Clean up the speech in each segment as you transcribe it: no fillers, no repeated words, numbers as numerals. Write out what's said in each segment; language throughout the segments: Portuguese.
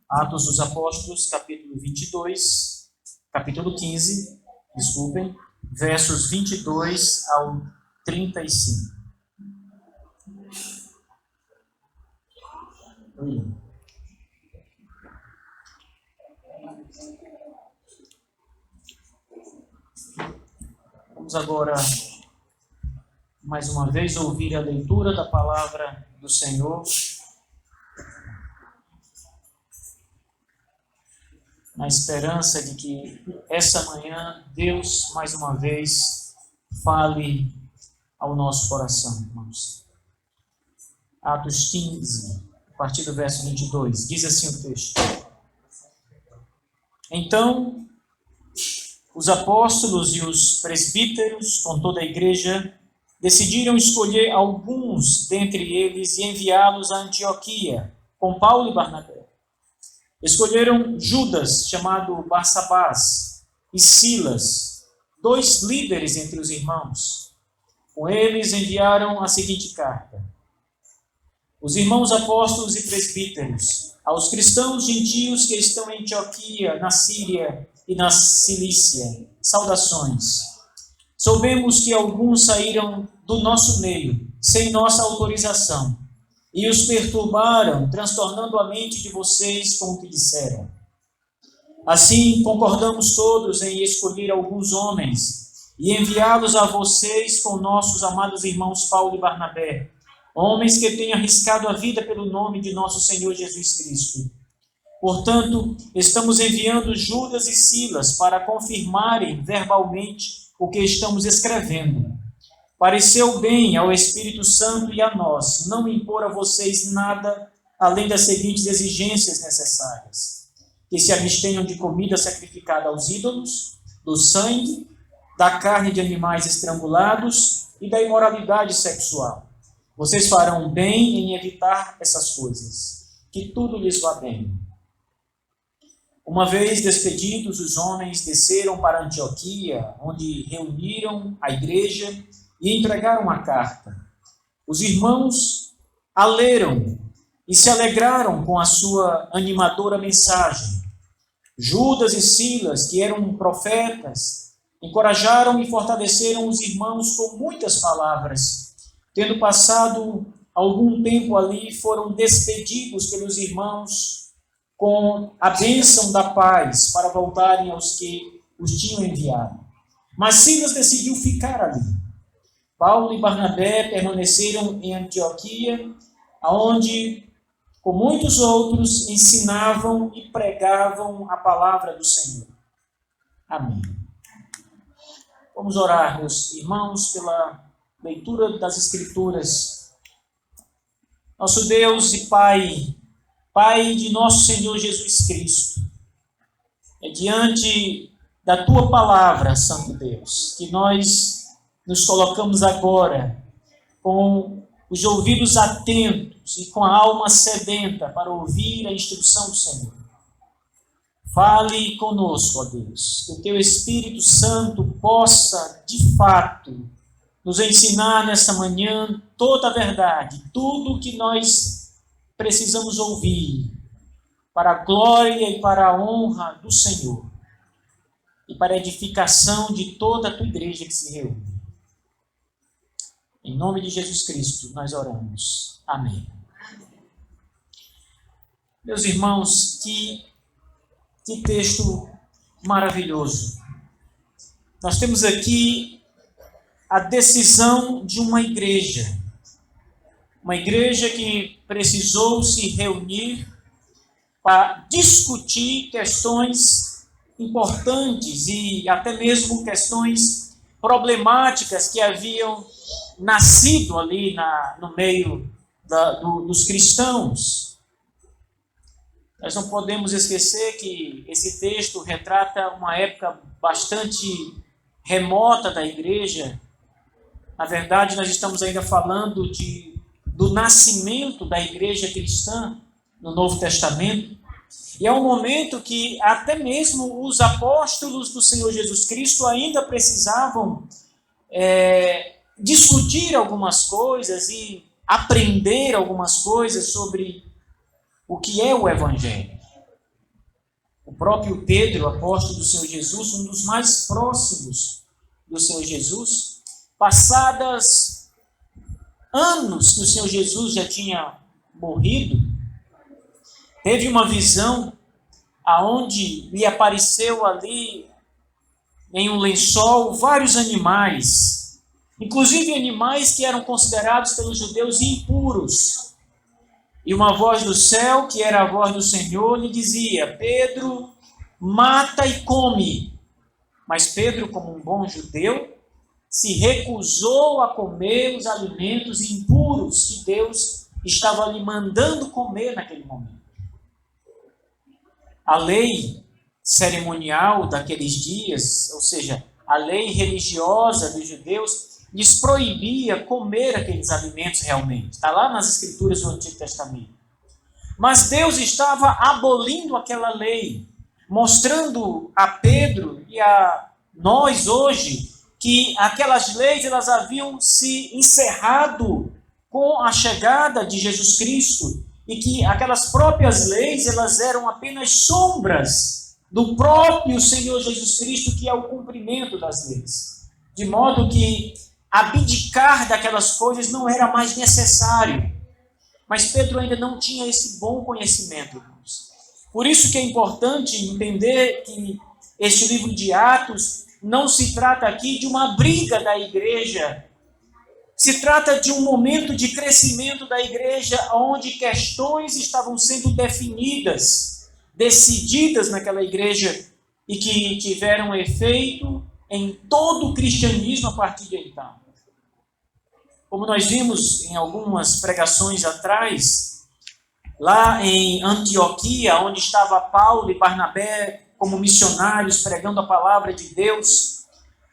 Atos dos Apóstolos, capítulo 15, versos 22 ao 35. Vamos agora, mais uma vez, ouvir a leitura da palavra do Senhor. Na esperança de que essa manhã Deus, mais uma vez, fale ao nosso coração, irmãos. Atos 15, a partir do verso 22, diz assim o texto. Então, os apóstolos e os presbíteros, com toda a igreja, decidiram escolher alguns dentre eles e enviá-los a Antioquia, com Paulo e Barnabé. Escolheram Judas, chamado Barsabás, e Silas, dois líderes entre os irmãos. Com eles enviaram a seguinte carta: os irmãos apóstolos e presbíteros, aos cristãos gentios que estão em Antioquia, na Síria e na Cilícia, saudações. Soubemos que alguns saíram do nosso meio, sem nossa autorização, e os perturbaram, transtornando a mente de vocês com o que disseram. Assim, concordamos todos em escolher alguns homens e enviá-los a vocês com nossos amados irmãos Paulo e Barnabé, homens que têm arriscado a vida pelo nome de nosso Senhor Jesus Cristo. Portanto, estamos enviando Judas e Silas para confirmarem verbalmente o que estamos escrevendo. Pareceu bem ao Espírito Santo e a nós não impor a vocês nada além das seguintes exigências necessárias: que se abstenham de comida sacrificada aos ídolos, do sangue, da carne de animais estrangulados e da imoralidade sexual. Vocês farão bem em evitar essas coisas. Que tudo lhes vá bem. Uma vez despedidos, os homens desceram para Antioquia, onde reuniram a igreja e entregaram a carta. Os irmãos a leram e se alegraram com a sua animadora mensagem. Judas e Silas, que eram profetas, encorajaram e fortaleceram os irmãos com muitas palavras. Tendo passado algum tempo ali, foram despedidos pelos irmãos com a bênção da paz para voltarem aos que os tinham enviado. Mas Silas decidiu ficar ali. Paulo e Barnabé permaneceram em Antioquia, onde, com muitos outros, ensinavam e pregavam a palavra do Senhor. Amém. Vamos orar, meus irmãos, pela leitura das Escrituras. Nosso Deus e Pai, Pai de nosso Senhor Jesus Cristo, é diante da Tua palavra, Santo Deus, que nós nos colocamos agora com os ouvidos atentos e com a alma sedenta para ouvir a instrução do Senhor. Fale conosco, ó Deus, que o Teu Espírito Santo possa, de fato, nos ensinar nessa manhã toda a verdade, tudo o que nós precisamos ouvir para a glória e para a honra do Senhor e para a edificação de toda a Tua igreja que se reúne. Em nome de Jesus Cristo, nós oramos. Amém. Meus irmãos, que texto maravilhoso. Nós temos aqui a decisão de uma igreja que precisou se reunir para discutir questões importantes e até mesmo questões problemáticas que haviam nascido ali no meio dos cristãos. Nós não podemos esquecer que esse texto retrata uma época bastante remota da igreja. Na verdade, nós estamos ainda falando do nascimento da igreja cristã no Novo Testamento. E é um momento que até mesmo os apóstolos do Senhor Jesus Cristo ainda precisavam discutir algumas coisas e aprender algumas coisas sobre o que é o Evangelho. próprio Pedro, apóstolo do Senhor Jesus, um dos mais próximos do Senhor Jesus, passadas anos que o Senhor Jesus já tinha morrido, teve uma visão aonde lhe apareceu ali em um lençol vários animais, inclusive animais que eram considerados pelos judeus impuros. E uma voz do céu, que era a voz do Senhor, lhe dizia: Pedro, mata e come. Mas Pedro, como um bom judeu, se recusou a comer os alimentos impuros que Deus estava lhe mandando comer naquele momento. A lei cerimonial daqueles dias, ou seja, a lei religiosa dos judeus, lhes proibia comer aqueles alimentos realmente. Está lá nas escrituras do Antigo Testamento. Mas Deus estava abolindo aquela lei, mostrando a Pedro e a nós hoje que aquelas leis elas haviam se encerrado com a chegada de Jesus Cristo e que aquelas próprias leis elas eram apenas sombras do próprio Senhor Jesus Cristo, que é o cumprimento das leis. De modo que abdicar daquelas coisas não era mais necessário. Mas Pedro ainda não tinha esse bom conhecimento, irmãos. Por isso que é importante entender que este livro de Atos não se trata aqui de uma briga da igreja. Se trata de um momento de crescimento da igreja, onde questões estavam sendo definidas, decididas naquela igreja e que tiveram efeito em todo o cristianismo a partir de então. Como nós vimos em algumas pregações atrás, lá em Antioquia, onde estava Paulo e Barnabé como missionários pregando a palavra de Deus,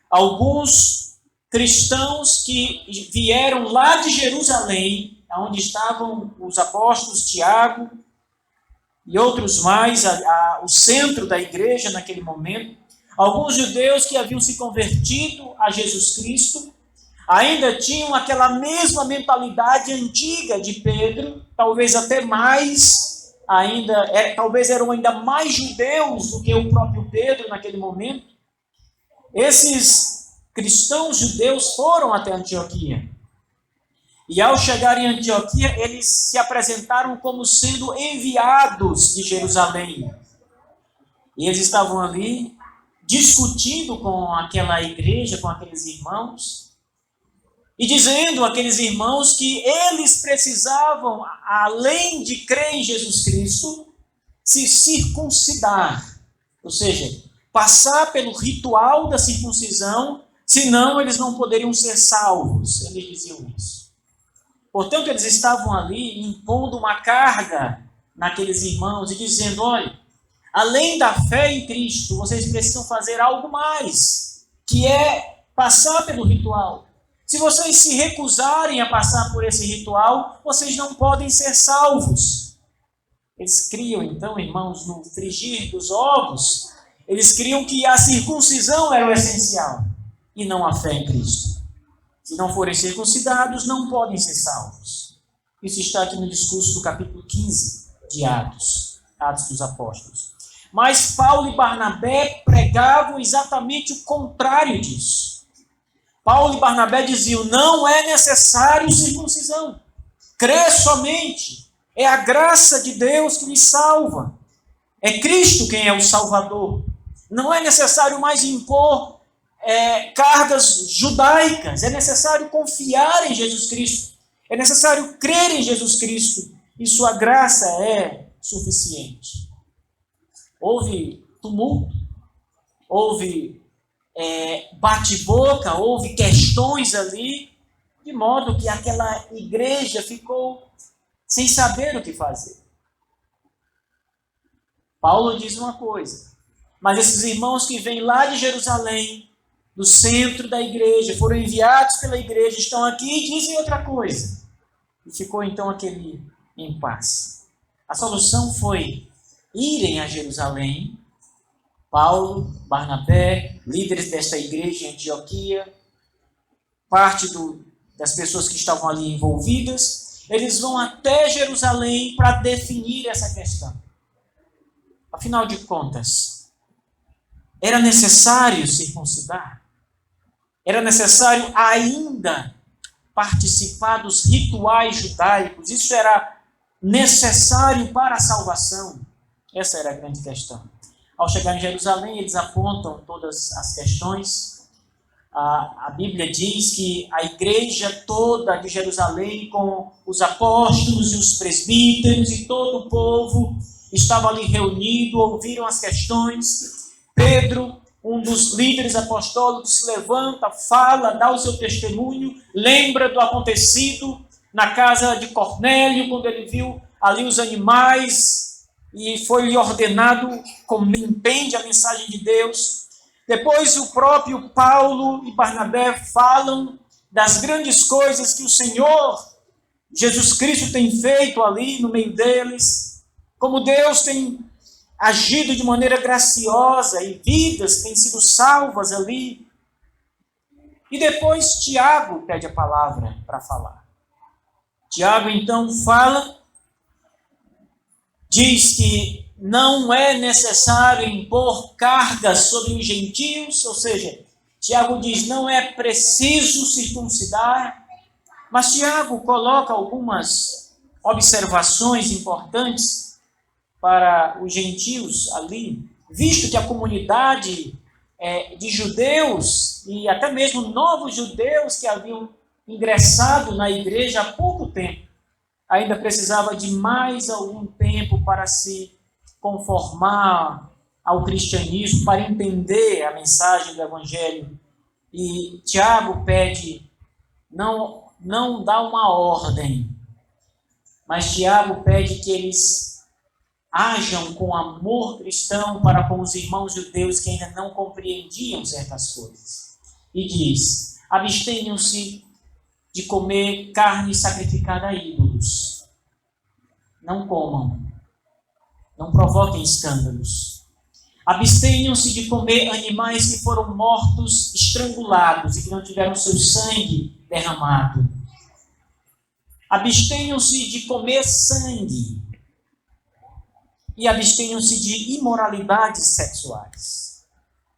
alguns cristãos que vieram lá de Jerusalém, onde estavam os apóstolos Tiago e outros mais, o centro da igreja naquele momento, alguns judeus que haviam se convertido a Jesus Cristo, ainda tinham aquela mesma mentalidade antiga de Pedro, talvez até mais, talvez eram ainda mais judeus do que o próprio Pedro naquele momento. Esses cristãos judeus foram até Antioquia. E ao chegar em Antioquia, eles se apresentaram como sendo enviados de Jerusalém. E eles estavam ali discutindo com aquela igreja, com aqueles irmãos, e dizendo àqueles irmãos que eles precisavam, além de crer em Jesus Cristo, se circuncidar. Ou seja, passar pelo ritual da circuncisão, senão eles não poderiam ser salvos. Eles diziam isso. Portanto, eles estavam ali impondo uma carga naqueles irmãos e dizendo: olha, além da fé em Cristo, vocês precisam fazer algo mais, que é passar pelo ritual. Se vocês se recusarem a passar por esse ritual, vocês não podem ser salvos. Eles criam, então, irmãos, no frigir dos ovos, eles criam que a circuncisão era o essencial, e não a fé em Cristo. Se não forem circuncidados, não podem ser salvos. Isso está aqui no discurso do capítulo 15 de Atos dos Apóstolos. Mas Paulo e Barnabé pregavam exatamente o contrário disso. Paulo e Barnabé diziam: não é necessário circuncisão. Crê somente. É a graça de Deus que nos salva. É Cristo quem é o Salvador. Não é necessário mais impor cargas judaicas. É necessário confiar em Jesus Cristo. É necessário crer em Jesus Cristo. E sua graça é suficiente. Houve tumulto. Houve bate-boca, houve questões ali, de modo que aquela igreja ficou sem saber o que fazer. Paulo diz uma coisa, mas esses irmãos que vêm lá de Jerusalém, do centro da igreja, foram enviados pela igreja, estão aqui e dizem outra coisa. E ficou então aquele impasse. A solução foi irem a Jerusalém. Paulo, Barnabé, líderes desta igreja em Antioquia, parte das pessoas que estavam ali envolvidas, eles vão até Jerusalém para definir essa questão. Afinal de contas, era necessário circuncidar? Era necessário ainda participar dos rituais judaicos? Isso era necessário para a salvação? Essa era a grande questão. Ao chegar em Jerusalém, eles apontam todas as questões. A Bíblia diz que a igreja toda de Jerusalém, com os apóstolos e os presbíteros e todo o povo, estava ali reunido, ouviram as questões. Pedro, um dos líderes apostólicos, se levanta, fala, dá o seu testemunho, lembra do acontecido na casa de Cornélio, quando ele viu ali os animais e foi-lhe ordenado, como entende a mensagem de Deus. Depois o próprio Paulo e Barnabé falam das grandes coisas que o Senhor Jesus Cristo tem feito ali no meio deles, como Deus tem agido de maneira graciosa e vidas têm sido salvas ali. E depois Tiago pede a palavra para falar. Tiago então fala, diz que não é necessário impor cargas sobre os gentios, ou seja, Tiago diz não é preciso circuncidar, mas Tiago coloca algumas observações importantes para os gentios ali, visto que a comunidade de judeus e até mesmo novos judeus que haviam ingressado na igreja há pouco tempo, ainda precisava de mais algum tempo para se conformar ao cristianismo, para entender a mensagem do evangelho. E Tiago pede, não dá uma ordem, mas Tiago pede que eles ajam com amor cristão para com os irmãos judeus que ainda não compreendiam certas coisas. E diz, abstenham-se de comer carne sacrificada a ídolos. Não comam. Não provoquem escândalos. Abstenham-se de comer animais que foram mortos, estrangulados e que não tiveram seu sangue derramado. Abstenham-se de comer sangue. E abstenham-se de imoralidades sexuais.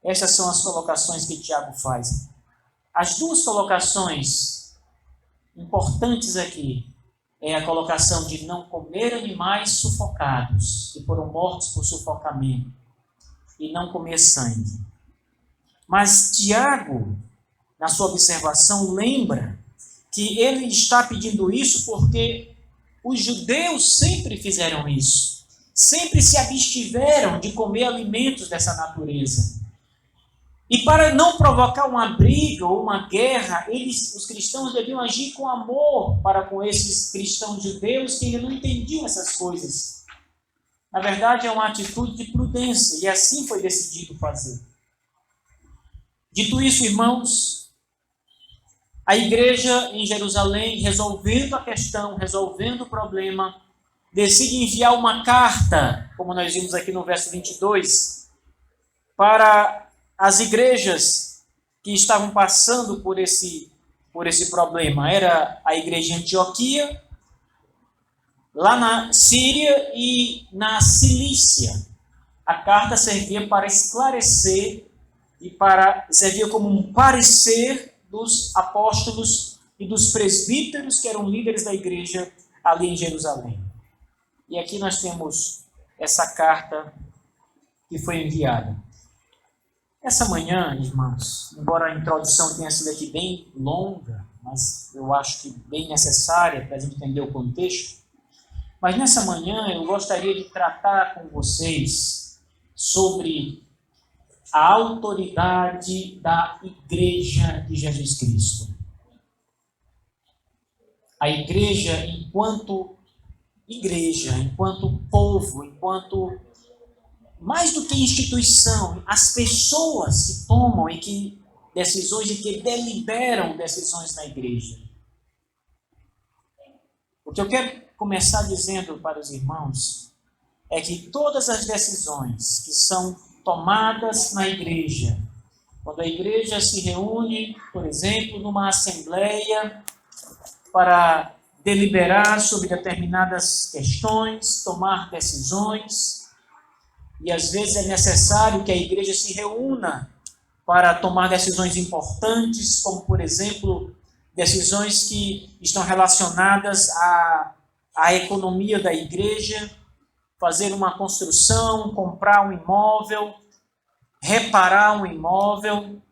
Essas são as colocações que Tiago faz. As duas colocações importantes aqui é a colocação de não comer animais sufocados, que foram mortos por sufocamento, e não comer sangue. Mas Tiago, na sua observação, lembra que ele está pedindo isso porque os judeus sempre fizeram isso. Sempre se abstiveram de comer alimentos dessa natureza. E para não provocar uma briga ou uma guerra, os cristãos deviam agir com amor para com esses cristãos judeus que ainda não entendiam essas coisas. Na verdade, é uma atitude de prudência, e assim foi decidido fazer. Dito isso, irmãos, a igreja em Jerusalém, resolvendo a questão, resolvendo o problema, decide enviar uma carta, como nós vimos aqui no verso 22, para as igrejas que estavam passando por esse problema. Era a igreja de Antioquia, lá na Síria e na Cilícia. A carta servia para esclarecer e servia como um parecer dos apóstolos e dos presbíteros que eram líderes da igreja ali em Jerusalém. E aqui nós temos essa carta que foi enviada. Essa manhã, irmãos, embora a introdução tenha sido aqui bem longa, mas eu acho que bem necessária para a gente entender o contexto, mas nessa manhã eu gostaria de tratar com vocês sobre a autoridade da Igreja de Jesus Cristo. A igreja enquanto povo, enquanto mais do que instituição, as pessoas que tomam decisões e que deliberam decisões na igreja. O que eu quero começar dizendo para os irmãos é que todas as decisões que são tomadas na igreja, quando a igreja se reúne, por exemplo, numa assembleia para deliberar sobre determinadas questões, tomar decisões, e às vezes é necessário que a igreja se reúna para tomar decisões importantes, como, por exemplo, decisões que estão relacionadas à economia da igreja, fazer uma construção, comprar um imóvel, reparar um imóvel,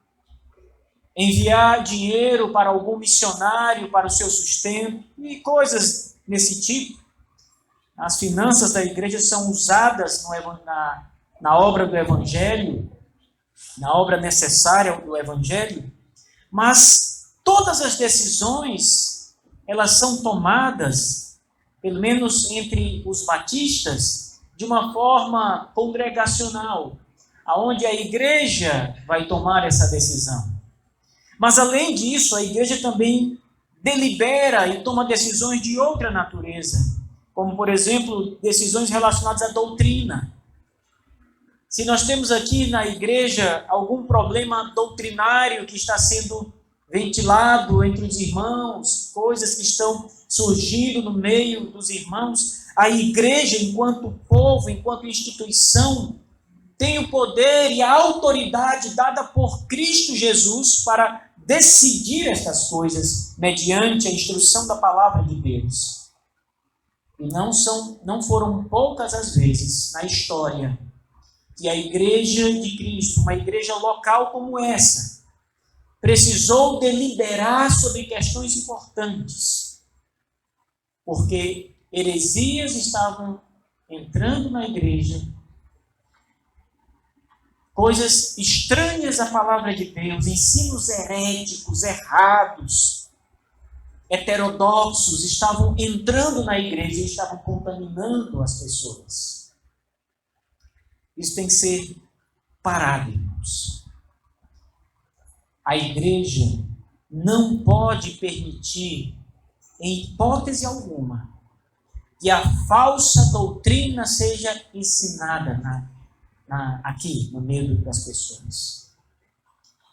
enviar dinheiro para algum missionário para o seu sustento e coisas desse tipo. As finanças da igreja são usadas na obra do Evangelho, na obra necessária do Evangelho, mas todas as decisões, elas são tomadas, pelo menos entre os batistas, de uma forma congregacional, aonde a igreja vai tomar essa decisão. Mas, além disso, a igreja também delibera e toma decisões de outra natureza, como, por exemplo, decisões relacionadas à doutrina. Se nós temos aqui na igreja algum problema doutrinário que está sendo ventilado entre os irmãos, coisas que estão surgindo no meio dos irmãos, a igreja, enquanto povo, enquanto instituição, tem o poder e a autoridade dada por Cristo Jesus para decidir estas coisas mediante a instrução da palavra de Deus. E não foram poucas as vezes na história que a igreja de Cristo, uma igreja local como essa, precisou deliberar sobre questões importantes, porque heresias estavam entrando na igreja, coisas estranhas à palavra de Deus, ensinos heréticos, errados, heterodoxos, estavam entrando na igreja e estavam contaminando as pessoas. Isso tem que ser parado, irmãos. A igreja não pode permitir, em hipótese alguma, que a falsa doutrina seja ensinada aqui, no meio das pessoas.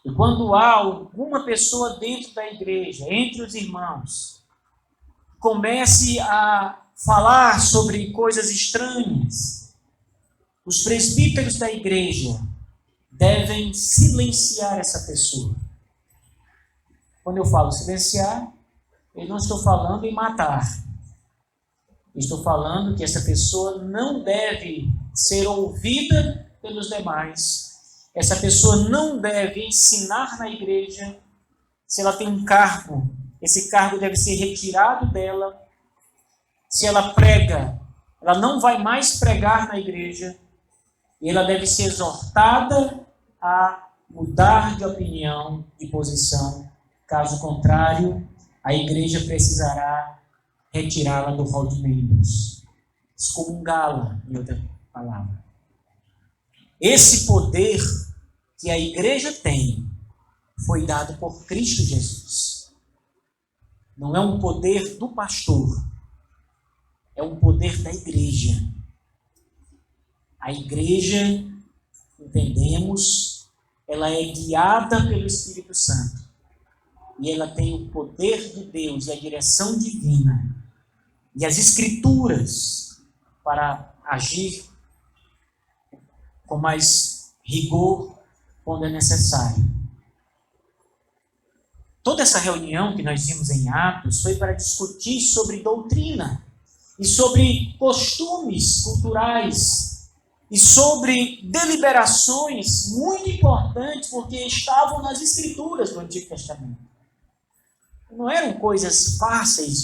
E quando há alguma pessoa dentro da igreja, entre os irmãos, comece a falar sobre coisas estranhas, os presbíteros da igreja devem silenciar essa pessoa. Quando eu falo silenciar, eu não estou falando em matar. Estou falando que essa pessoa não deve ser ouvida pelos demais. Essa pessoa não deve ensinar na igreja. Se ela tem um cargo, esse cargo deve ser retirado dela. Se ela prega, ela não vai mais pregar na igreja. E ela deve ser exortada a mudar de opinião, de posição. Caso contrário, a igreja precisará retirá-la do rol de membros, excomungá-la, em outra palavra. Esse poder que a igreja tem foi dado por Cristo Jesus. Não é um poder do pastor, é um poder da igreja. A igreja, entendemos, ela é guiada pelo Espírito Santo. E ela tem o poder de Deus e a direção divina e as Escrituras para agir com mais rigor quando é necessário. Toda essa reunião que nós vimos em Atos foi para discutir sobre doutrina e sobre costumes culturais e sobre deliberações muito importantes porque estavam nas Escrituras do Antigo Testamento. Não eram coisas fáceis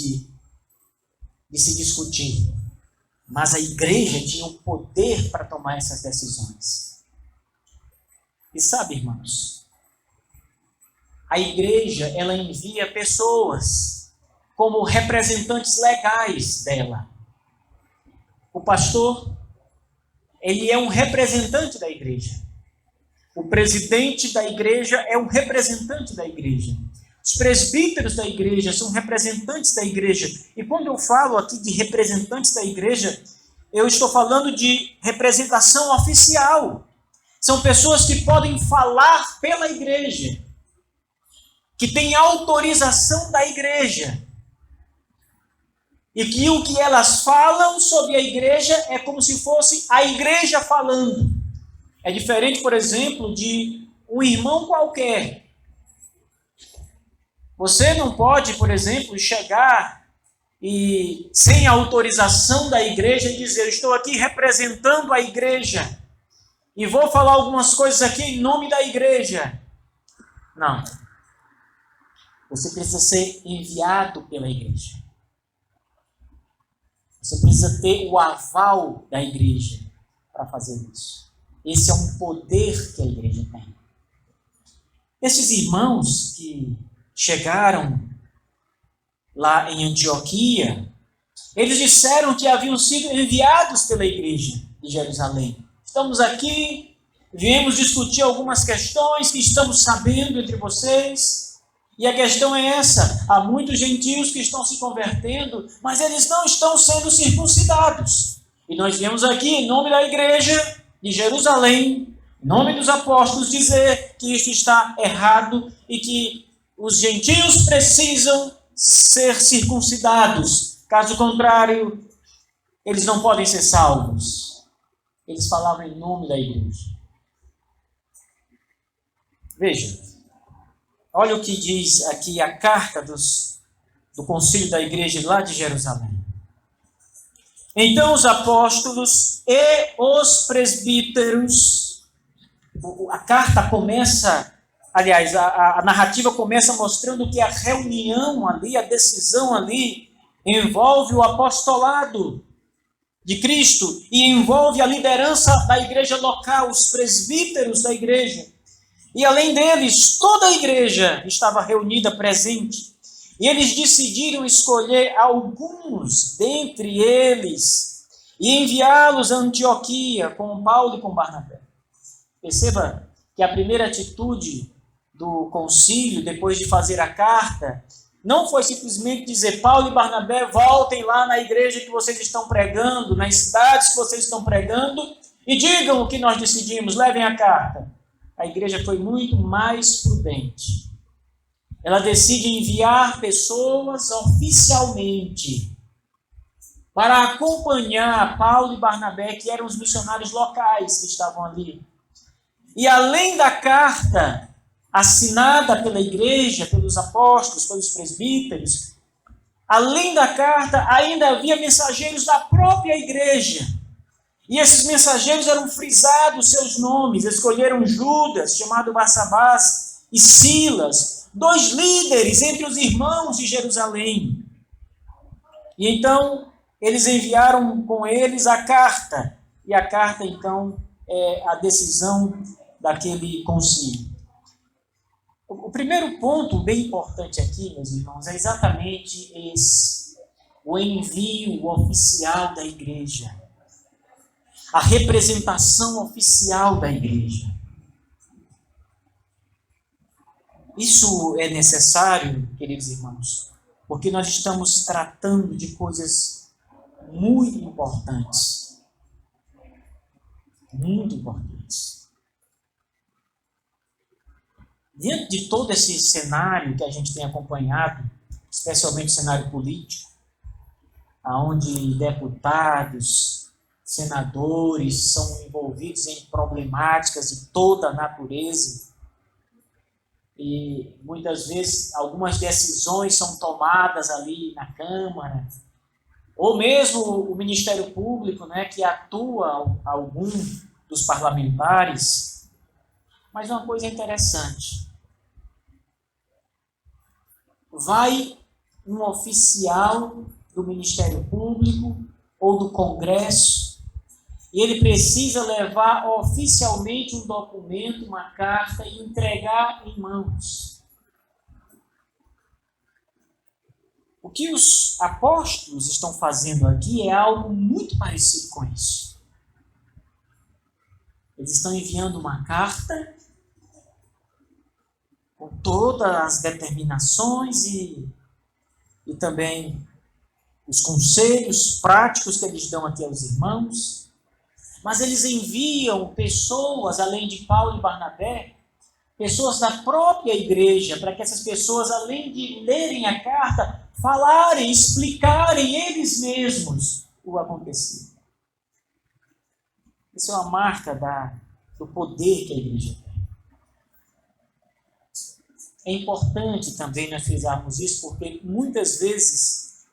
de se discutir, mas a igreja tinha o poder para tomar essas decisões. E sabe, irmãos, a igreja, ela envia pessoas como representantes legais dela. O pastor, ele é um representante da igreja. O presidente da igreja é um representante da igreja. Os presbíteros da igreja são representantes da igreja. E quando eu falo aqui de representantes da igreja, eu estou falando de representação oficial. São pessoas que podem falar pela igreja, que têm autorização da igreja. e que o que elas falam sobre a igreja é como se fosse a igreja falando. É diferente, por exemplo, de um irmão qualquer. Você não pode, por exemplo, chegar e, sem autorização da igreja, dizer: eu estou aqui representando a igreja e vou falar algumas coisas aqui em nome da igreja. Não. Você precisa ser enviado pela igreja. Você precisa ter o aval da igreja para fazer isso. Esse é um poder que a igreja tem. Esses irmãos que chegaram lá em Antioquia, eles disseram que haviam sido enviados pela igreja de Jerusalém. Estamos aqui, viemos discutir algumas questões que estamos sabendo entre vocês. E a questão é essa: há muitos gentios que estão se convertendo, mas eles não estão sendo circuncidados. E nós viemos aqui, em nome da igreja de Jerusalém, em nome dos apóstolos, dizer que isso está errado e que os gentios precisam ser circuncidados. Caso contrário, eles não podem ser salvos. Eles falavam em nome da igreja. Veja. Olha o que diz aqui a carta do concílio da igreja lá de Jerusalém. Então os apóstolos e os presbíteros, a carta começa, aliás, a narrativa começa mostrando que a reunião ali, a decisão ali, envolve o apostolado de Cristo e envolve a liderança da igreja local, os presbíteros da igreja. E além deles, toda a igreja estava reunida, presente. E eles decidiram escolher alguns dentre eles e enviá-los a Antioquia com Paulo e com Barnabé. Perceba que a primeira atitude do concílio, depois de fazer a carta, não foi simplesmente dizer: Paulo e Barnabé, voltem lá na igreja que vocês estão pregando, nas cidades que vocês estão pregando, e digam o que nós decidimos, levem a carta. A igreja foi muito mais prudente. Ela decide enviar pessoas oficialmente para acompanhar Paulo e Barnabé, que eram os missionários locais que estavam ali. E além da carta assinada pela igreja, pelos apóstolos, pelos presbíteros, além da carta, ainda havia mensageiros da própria igreja. E esses mensageiros eram frisados seus nomes, escolheram Judas, chamado Barsabás, e Silas, 2 líderes entre os irmãos de Jerusalém. E então, eles enviaram com eles a carta, e a carta, então, é a decisão daquele concílio. O primeiro ponto bem importante aqui, meus irmãos, é exatamente esse: o envio oficial da igreja. A representação oficial da igreja. Isso é necessário, queridos irmãos, porque nós estamos tratando de coisas muito importantes. Muito importantes. Diante de todo esse cenário que a gente tem acompanhado, especialmente o cenário político, onde deputados, senadores são envolvidos em problemáticas de toda a natureza, e muitas vezes algumas decisões são tomadas ali na Câmara, ou mesmo o Ministério Público, né, que atua algum dos parlamentares. Mas uma coisa interessante: vai um oficial do Ministério Público ou do Congresso, e ele precisa levar oficialmente um documento, uma carta, e entregar em mãos. O que os apóstolos estão fazendo aqui é algo muito parecido com isso. Eles estão enviando uma carta com todas as determinações e também os conselhos práticos que eles dão aqui aos irmãos. Mas eles enviam pessoas, além de Paulo e Barnabé, pessoas da própria igreja, para que essas pessoas, além de lerem a carta, falarem, explicarem eles mesmos o acontecido. Isso é uma marca do poder que a igreja tem. É importante também nós frisarmos isso, porque muitas vezes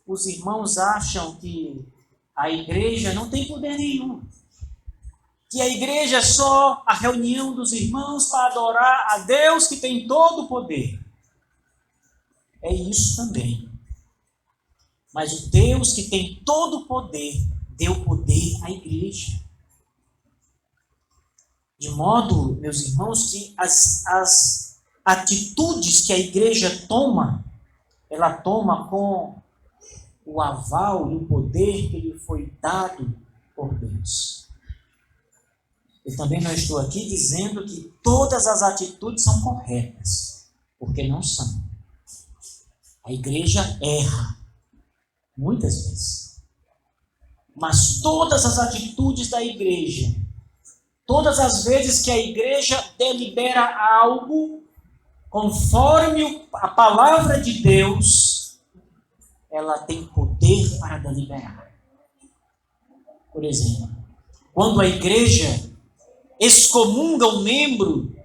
os irmãos acham que a igreja não tem poder nenhum. Que a igreja é só a reunião dos irmãos para adorar a Deus que tem todo o poder. É isso também. Mas o Deus que tem todo o poder, deu poder à igreja. De modo, meus irmãos, que as atitudes que a igreja toma, ela toma com o aval e o poder que lhe foi dado por Deus. Eu também não estou aqui dizendo que todas as atitudes são corretas, porque não são. A igreja erra, muitas vezes. Mas todas as atitudes da igreja, todas as vezes que a igreja delibera algo, conforme a palavra de Deus, ela tem poder para deliberar. Por exemplo, quando a igreja excomunga um membro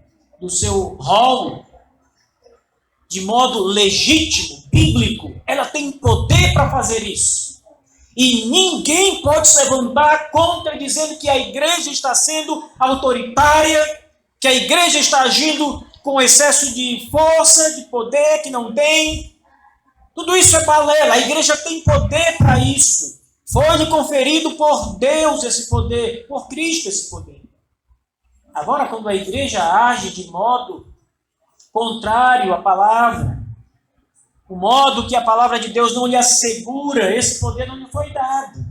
do seu rol, de modo legítimo, bíblico, ela tem poder para fazer isso. E ninguém pode se levantar contra dizendo que a igreja está sendo autoritária, que a igreja está agindo com excesso de força, de poder que não tem. Tudo isso é balela. A igreja tem poder para isso. Foi-lhe conferido por Deus esse poder, por Cristo esse poder. Agora, quando a igreja age de modo contrário à palavra, o modo que a palavra de Deus não lhe assegura, esse poder não lhe foi dado.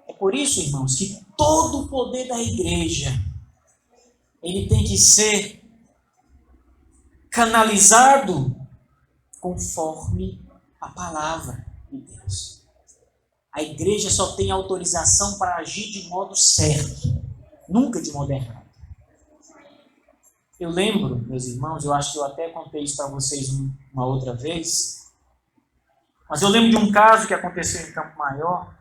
É por isso, irmãos, que todo o poder da igreja, ele tem que ser canalizado conforme a palavra de Deus. A igreja só tem autorização para agir de modo certo, nunca de modo errado. Eu lembro, meus irmãos, eu acho que eu até contei isso para vocês uma outra vez, mas eu lembro de um caso que aconteceu em Campo Maior,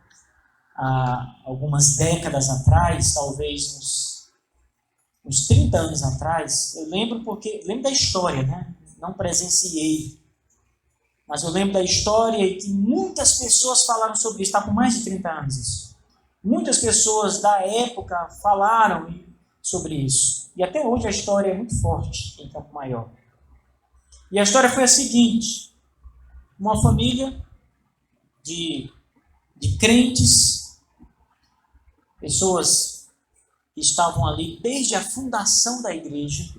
há algumas décadas atrás, talvez uns 30 anos atrás. Eu lembro da história, né? Não presenciei, mas eu lembro da história e que muitas pessoas falaram sobre isso. Está com mais de 30 anos isso. Muitas pessoas da época falaram sobre isso. E até hoje a história é muito forte em Campo Maior. E a história foi a seguinte: uma família de crentes, pessoas que estavam ali desde a fundação da igreja,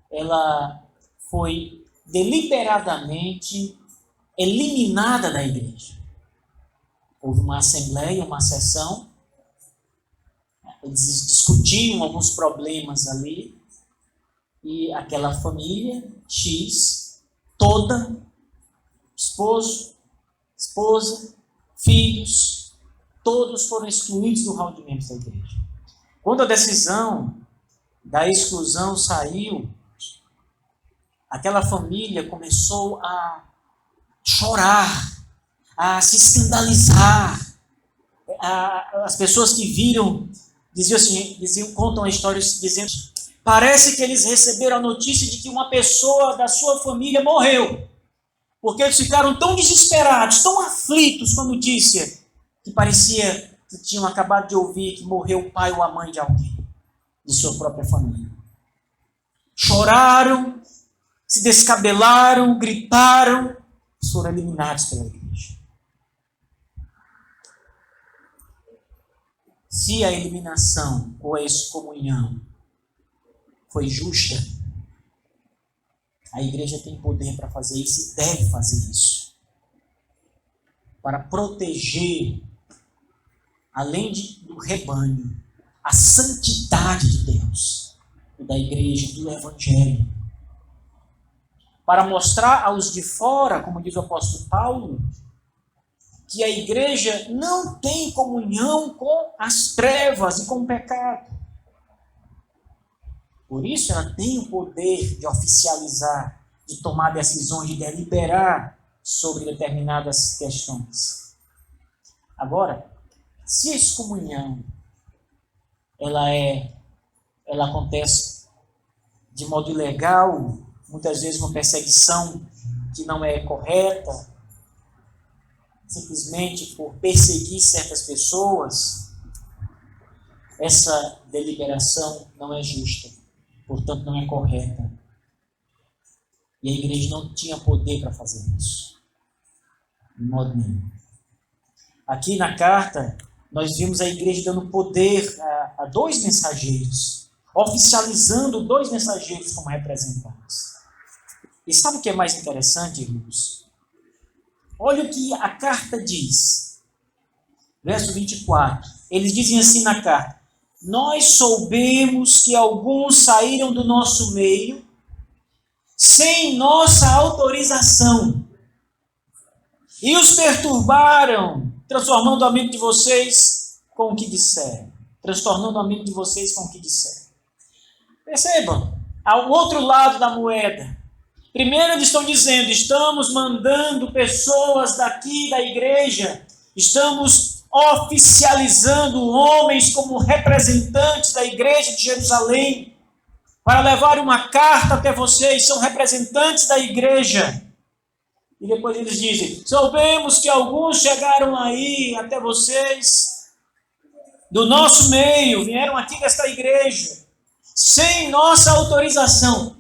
ela foi deliberadamente eliminada da igreja. Houve uma assembleia, uma sessão, eles discutiam alguns problemas ali, e aquela família X, toda, esposo, esposa, filhos, todos foram excluídos do hall de membros da igreja. Quando a decisão da exclusão saiu, aquela família começou a chorar, a se escandalizar. As pessoas que viram contam a história dizendo: parece que eles receberam a notícia de que uma pessoa da sua família morreu, porque eles ficaram tão desesperados, tão aflitos com a notícia, que parecia que tinham acabado de ouvir que morreu o pai ou a mãe de alguém, de sua própria família. Choraram, se descabelaram, gritaram, foram eliminados pela igreja. Se a eliminação ou a excomunhão foi justa, a igreja tem poder para fazer isso e deve fazer isso, para proteger, além do rebanho, a santidade de Deus e da igreja, do evangelho, para mostrar aos de fora, como diz o apóstolo Paulo, que a igreja não tem comunhão com as trevas e com o pecado. Por isso ela tem o poder de oficializar, de tomar decisões, de deliberar sobre determinadas questões. Agora, se a excomunhão ela acontece de modo ilegal, muitas vezes uma perseguição que não é correta, simplesmente por perseguir certas pessoas, essa deliberação não é justa, portanto não é correta. E a igreja não tinha poder para fazer isso, de modo nenhum. Aqui na carta, nós vimos a igreja dando poder a dois mensageiros, oficializando dois mensageiros como representantes. E sabe o que é mais interessante, irmãos? Olha o que a carta diz. Verso 24. Eles dizem assim na carta: nós soubemos que alguns saíram do nosso meio sem nossa autorização e os perturbaram, transtornando a mente de vocês com o que disseram. Transtornando a mente de vocês com o que disseram. Percebam, ao outro lado da moeda. Primeiro eles estão dizendo, estamos mandando pessoas daqui da igreja, estamos oficializando homens como representantes da igreja de Jerusalém, para levar uma carta até vocês, são representantes da igreja. E depois eles dizem, soubemos que alguns chegaram aí até vocês, do nosso meio, vieram aqui desta igreja, sem nossa autorização.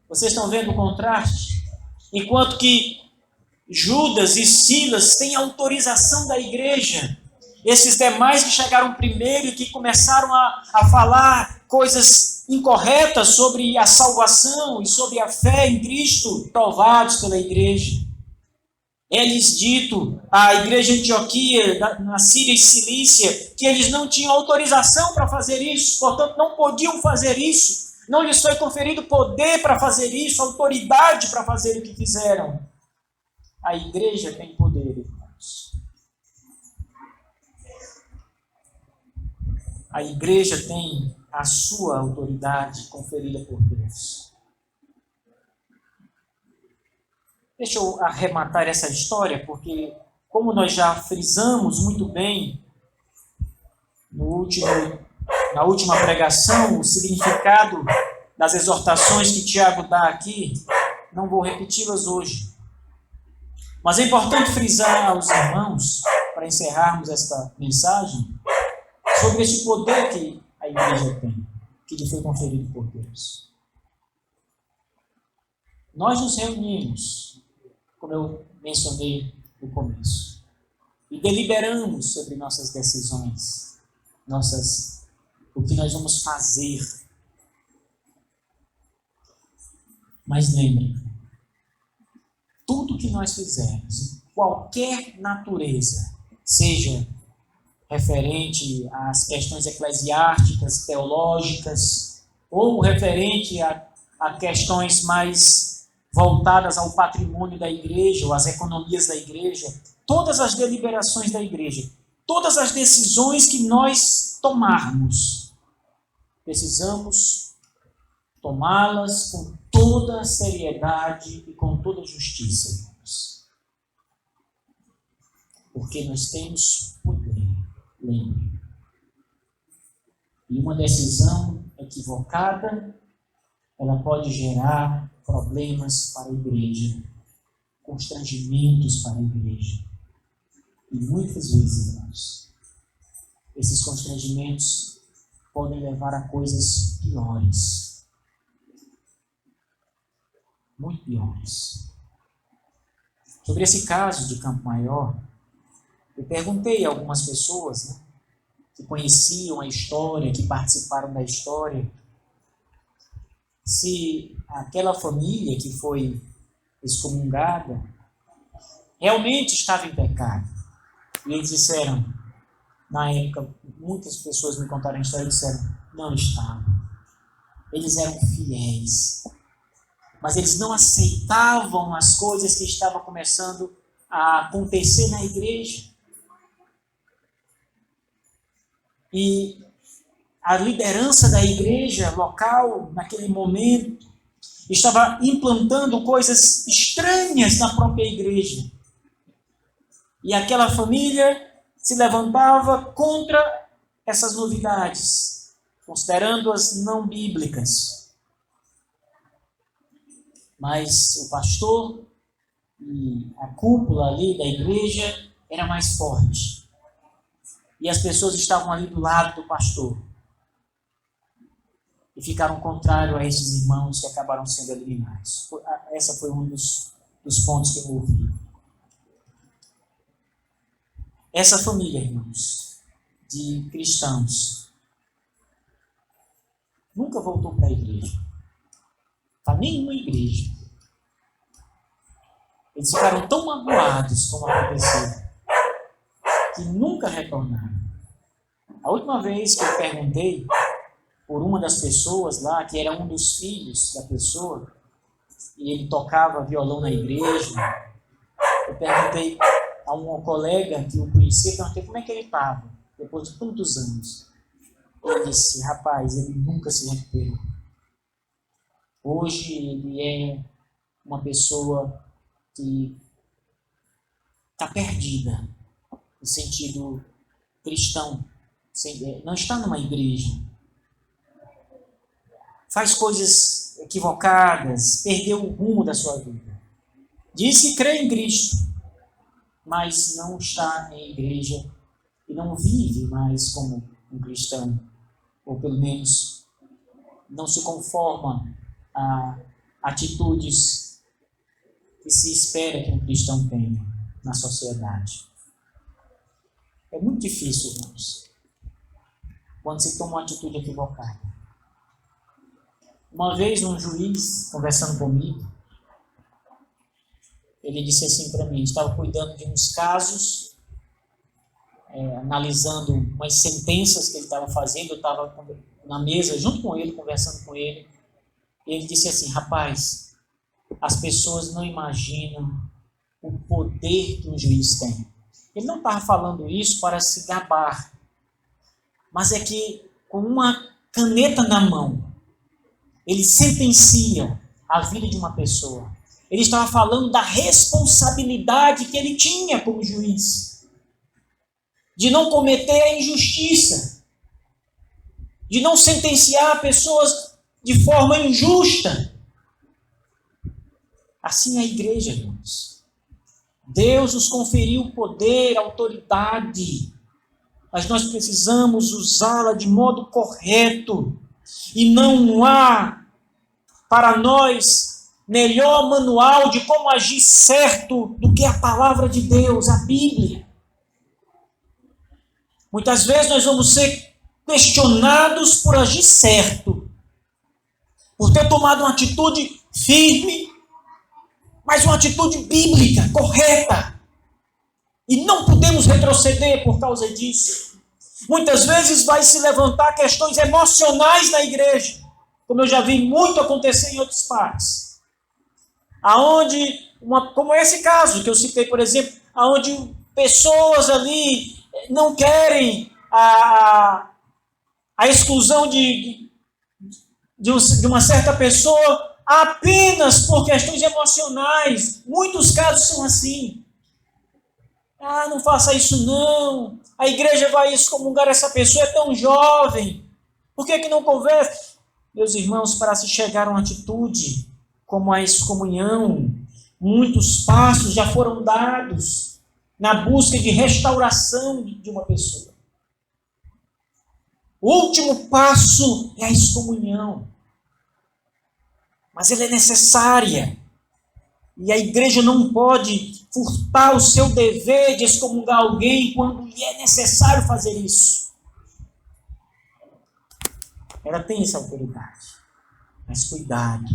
Vocês estão vendo o contraste? Enquanto que Judas e Silas têm autorização da igreja, esses demais que chegaram primeiro e que começaram a falar coisas incorretas sobre a salvação e sobre a fé em Cristo, provados pela igreja. É-lhes dito à igreja de Antioquia, na Síria e Cilícia, que eles não tinham autorização para fazer isso, portanto não podiam fazer isso. Não lhes foi conferido poder para fazer isso, autoridade para fazer o que fizeram. A igreja tem poder, irmãos. A igreja tem a sua autoridade conferida por Deus. Deixa eu arrematar essa história, porque como nós já frisamos muito bem na última pregação, o significado das exortações que Tiago dá aqui, não vou repeti-las hoje. Mas é importante frisar aos irmãos, para encerrarmos esta mensagem, sobre esse poder que a igreja tem, que lhe foi conferido por Deus. Nós nos reunimos, como eu mencionei no começo, e deliberamos sobre nossas decisões, o que nós vamos fazer. Mas lembrem, tudo que nós fizermos, qualquer natureza, seja referente às questões eclesiásticas, teológicas, ou referente a questões mais voltadas ao patrimônio da igreja, ou às economias da igreja, todas as deliberações da igreja, todas as decisões que nós tomarmos, precisamos tomá-las com toda a seriedade e com toda a justiça, irmãos. Porque nós temos poder, lembre. E uma decisão equivocada, ela pode gerar problemas para a igreja, constrangimentos para a igreja. E muitas vezes, irmãos, esses constrangimentos podem levar a coisas piores. Muito piores. Sobre esse caso de Campo Maior, eu perguntei a algumas pessoas, né, que conheciam a história, que participaram da história, se aquela família que foi excomungada realmente estava em pecado. E eles disseram, na época, muitas pessoas me contaram a história e disseram, não estavam. Eles eram fiéis. Mas eles não aceitavam as coisas que estavam começando a acontecer na igreja. E a liderança da igreja local, naquele momento, estava implantando coisas estranhas na própria igreja. E aquela família se levantava contra essas novidades, considerando-as não bíblicas. Mas o pastor e a cúpula ali da igreja era mais forte. E as pessoas estavam ali do lado do pastor. E ficaram contrários a esses irmãos que acabaram sendo eliminados. Essa foi um dos pontos que eu ouvi. Essa família, irmãos, de cristãos, nunca voltou para a igreja. Para nenhuma igreja. Eles ficaram tão magoados como aconteceu, que nunca retornaram. A última vez que eu perguntei por uma das pessoas lá, que era um dos filhos da pessoa, e ele tocava violão na igreja, eu perguntei a um colega que eu conhecia, perguntei como é que ele estava, depois de tantos anos. Ele disse, rapaz, ele nunca se recuperou. Hoje ele é uma pessoa que está perdida, no sentido cristão, não está numa igreja, faz coisas equivocadas, perdeu o rumo da sua vida. Diz que crê em Cristo, mas não está em igreja e não vive mais como um cristão, ou pelo menos não se conforma a atitudes que se espera que um cristão tenha na sociedade. É muito difícil, irmãos, quando se toma uma atitude equivocada. Uma vez, um juiz, conversando comigo, ele disse assim para mim, estava cuidando de uns casos, analisando umas sentenças que ele estava fazendo, eu estava na mesa junto com ele, conversando com ele, e ele disse assim, rapaz, as pessoas não imaginam o poder que um juiz tem. Ele não estava falando isso para se gabar, mas é que com uma caneta na mão, ele sentencia a vida de uma pessoa. Ele estava falando da responsabilidade que ele tinha como juiz, de não cometer a injustiça, de não sentenciar pessoas de forma injusta. Assim é a igreja, irmãos. Deus nos conferiu poder, autoridade, mas nós precisamos usá-la de modo correto. E não há para nós melhor manual de como agir certo do que a palavra de Deus, a Bíblia. Muitas vezes nós vamos ser questionados por agir certo, por ter tomado uma atitude firme, mas uma atitude bíblica, correta. E não podemos retroceder por causa disso. Muitas vezes vai se levantar questões emocionais na igreja, como eu já vi muito acontecer em outras partes. Como esse caso que eu citei, por exemplo, onde pessoas ali não querem a exclusão de uma certa pessoa apenas por questões emocionais. Muitos casos são assim. Não faça isso não. A igreja vai excomungar essa pessoa, é tão jovem. Por que não conversa? Meus irmãos, para se chegar a uma atitude como a excomunhão, muitos passos já foram dados na busca de restauração de uma pessoa. O último passo é a excomunhão. Mas ela é necessária. E a igreja não pode furtar o seu dever de excomungar alguém quando lhe é necessário fazer isso. Ela tem essa autoridade. Mas cuidado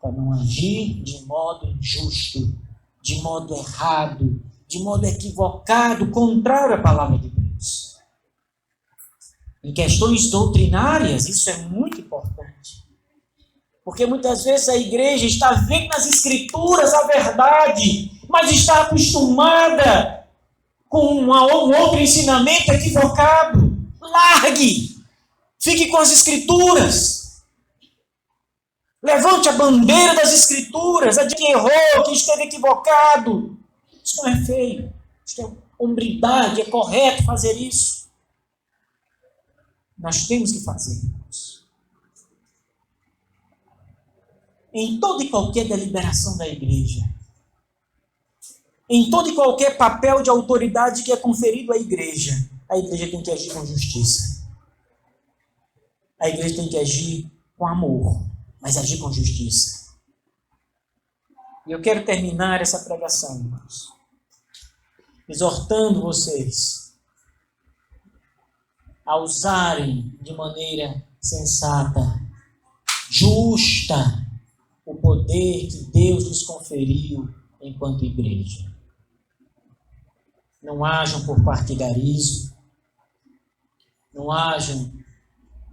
para não agir de modo injusto, de modo errado, de modo equivocado, contrário à palavra de Deus. Em questões doutrinárias, isso é muito importante. Porque muitas vezes a igreja está vendo nas escrituras a verdade, mas está acostumada com um outro ensinamento equivocado. Largue! Fique com as Escrituras. Levante a bandeira das Escrituras, a de quem errou, quem esteve equivocado. Isso não é feio. Isso é hombridade, é correto fazer isso. Nós temos que fazer isso. Em toda e qualquer deliberação da igreja, em todo e qualquer papel de autoridade que é conferido à igreja, a igreja tem que agir com justiça. A igreja tem que agir com amor, mas agir com justiça. E eu quero terminar essa pregação, irmãos, exortando vocês a usarem de maneira sensata, justa, o poder que Deus lhes conferiu enquanto igreja. Não hajam por partidarismo, não hajam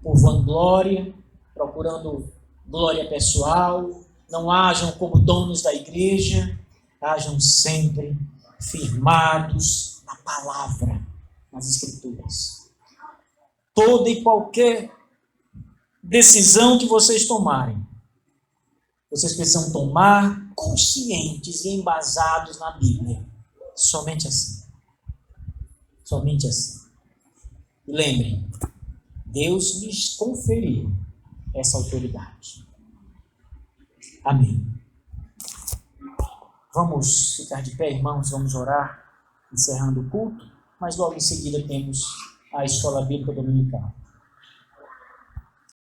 por vanglória, procurando glória pessoal, não hajam como donos da igreja, hajam sempre firmados na palavra, nas Escrituras. Toda e qualquer decisão que vocês tomarem, vocês precisam tomar conscientes e embasados na Bíblia. Somente assim. Somente assim. E lembrem, Deus lhes conferiu essa autoridade. Amém. Vamos ficar de pé, irmãos, vamos orar, encerrando o culto, mas logo em seguida temos a escola bíblica dominical.